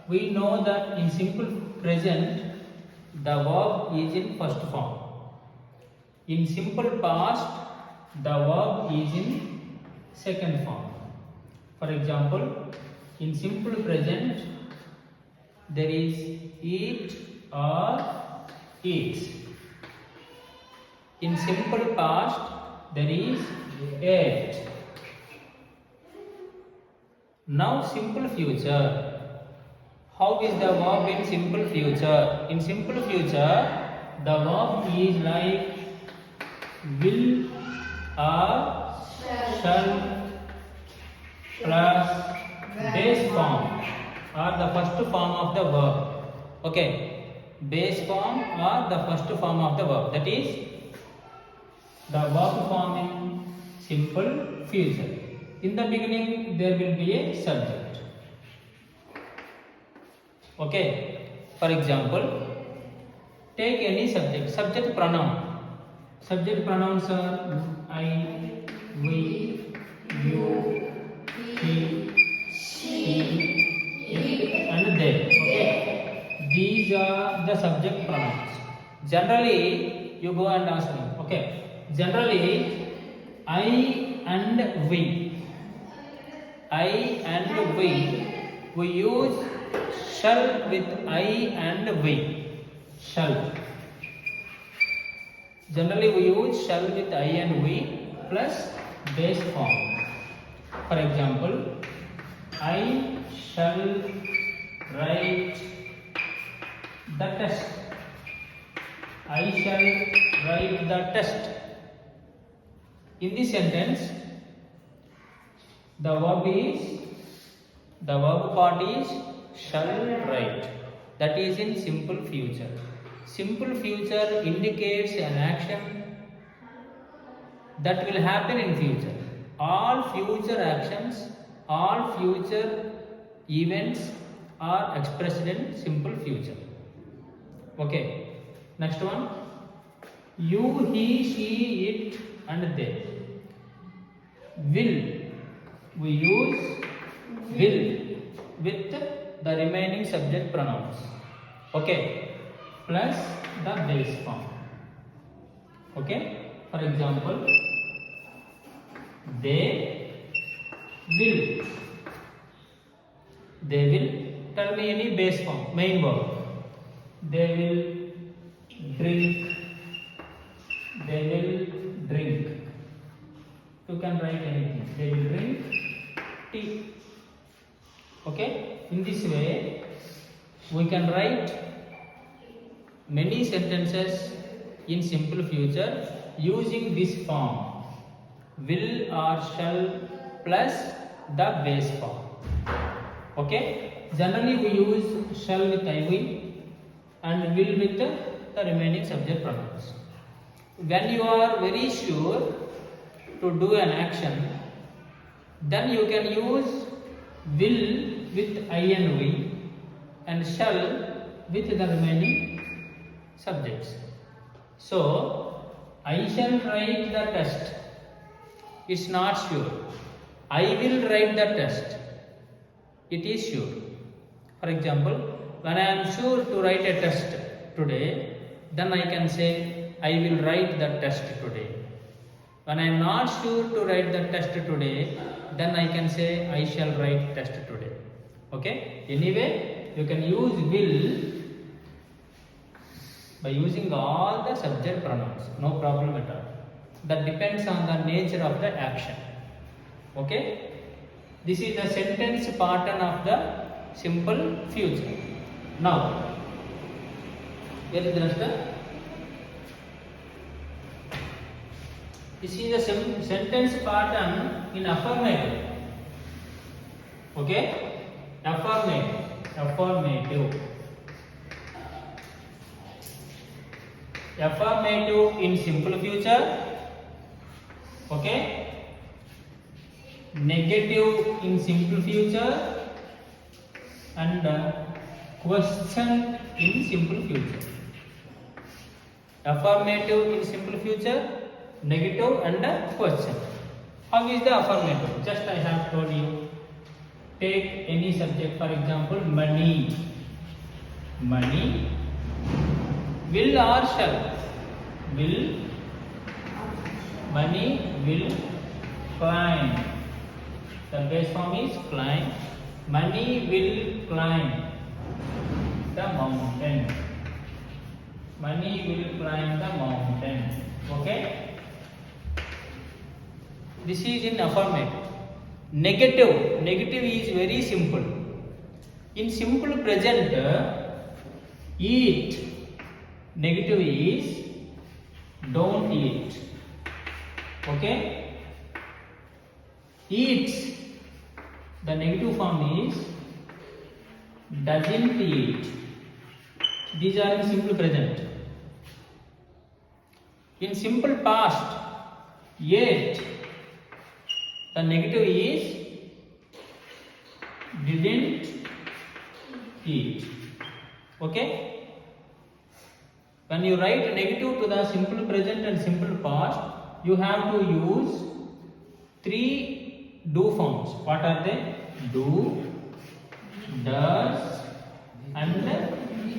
we know that in simple present the verb is in first form. In simple past the verb is in second form. For example, in simple present there is eat or eats. In simple past there is ate. Now simple future. How is the verb in simple future? In simple future the verb is like will or shall plus base form or the first form of the verb. Okay, base form or the first form of the verb, that is the verb form in simple future. In the beginning there will be a subject. Okay, for example, take any subject. Subject pronoun. Subject pronouns are I, we, you, he, she, it and they. Okay, these are the subject pronouns. Generally you go and ask me. Okay, generally I and we use shall with I and we. Shall. Generally we use shall with I and we plus base form. For example, I shall write the test. I shall write the test. In this sentence, the verb part is shall write. That is in simple future. Simple future indicates an action that will happen in future. All future actions, all future events are expressed in simple future. Okay, next one. You, he, she, it and they. Will. We use will with the remaining subject pronouns. Okay, plus the base form. Okay, for example, they will. They will. Tell me any base form, main verb. They will drink. They will drink. You can write anything. They will drink tea. Okay, in this way we can write many sentences in simple future using this form, will or shall plus the base form. Okay, generally we use shall with I, we and will with the remaining subject pronouns. When you are very sure to do an action, then you can use will with I and we and shall with the remaining subjects. So, I shall write the test. It's not sure. I will write the test. It is sure. For example, when I am sure to write a test today, then I can say I will write the test today. When I am not sure to write the test today, then I can say I shall write test today. Okay? Anyway, you can use will by using all the subject pronouns. No problem at all. That depends on the nature of the action. Okay? This is the sentence pattern of the simple future. Now, where is the rest? This is the sentence pattern in affirmative. Okay? Affirmative. Affirmative in simple future. Okay? Negative in simple future. And question in simple future. Affirmative in simple future, negative and question. How is the affirmative? Just I have told you. take any subject, for example, money. Money. Will or shall? Will. Money will climb. The base form is climb. Money will climb the mountain. Money will climb the mountain. Okay? This is in affirmative. Negative. Negative is very simple. In simple present, eat. Negative is don't eat. Okay? Eats. The negative form is doesn't eat. These are in simple present. In simple past, ate. The negative is didn't eat. Okay? When you write negative to the simple present and simple past, you have to use three do forms. What are they? Do, does, and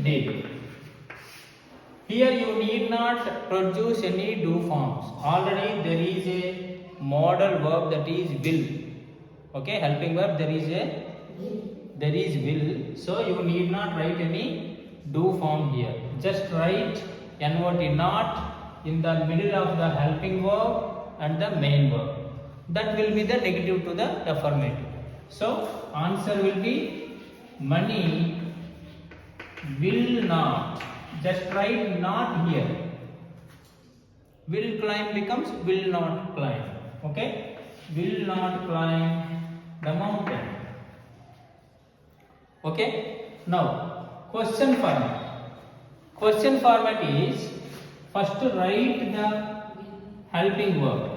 did. Here you need not produce any do forms. Already there is a modal verb, that is will. Okay, helping verb, there is will. So you need not write any do form here. Just write not in the middle of the helping verb and the main verb. That will be the negative to the affirmative. So answer will be money will not. Just write not here. Will climb becomes will not climb. Okay? Will not climb the mountain. Okay? Now, question format. Question format is first write the helping verb.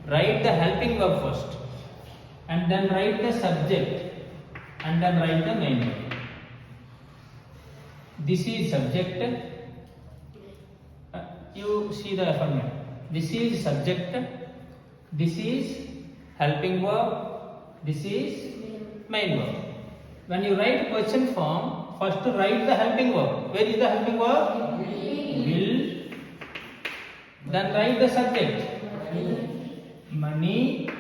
Write the helping verb first. And then write the subject. And then write the main verb. This is subject. You see the affirmative. This is subject. This is helping verb. This is main verb. When you write question form, first write the helping verb. Where is the helping verb? Will. Then write the subject. Money.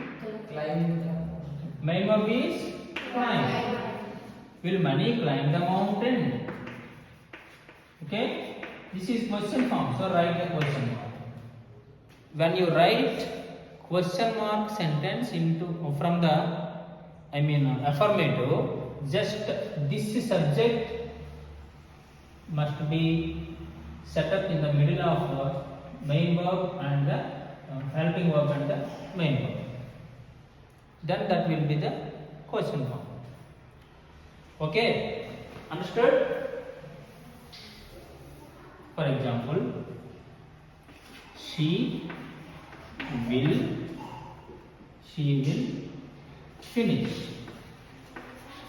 Main verb is climb. Will money climb the mountain? Okay? This is question form. So write the question mark. When you write question mark sentence from the affirmative, just this subject must be set up in the middle of the main verb and the helping verb and the main verb. Then that will be the question form. Okay? Understood? For example, she will finish.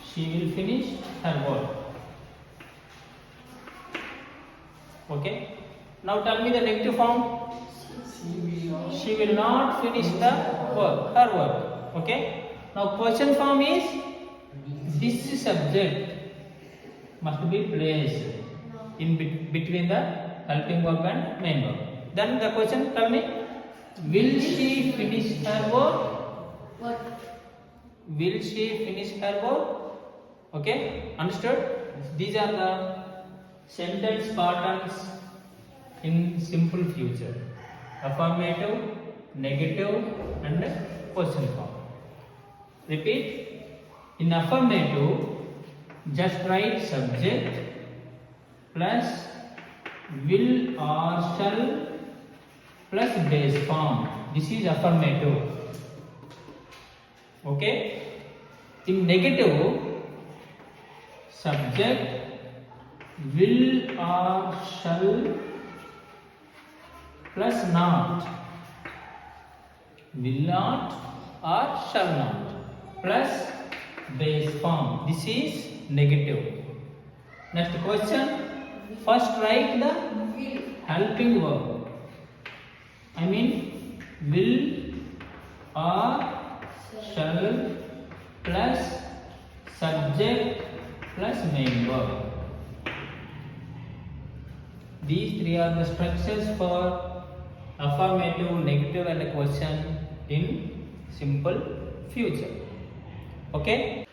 She will finish her work. Okay? Now tell me the negative form. She will not finish the work, her work. Okay? Now question form is this subject must be placed in between the helping verb and main verb. Then the question, tell me, will she finish her work? What? Will she finish her work? Okay, understood? These are the sentence patterns in simple future: affirmative, negative, and question form. Repeat. In affirmative, just write subject plus will or shall plus base form. This is affirmative. Okay? In negative, subject will or shall plus not. Will not or shall not plus base form. This is negative. Next question. First write the helping verb. Will or shall plus subject plus main verb. These three are the structures for affirmative, negative and question in simple future. Okay.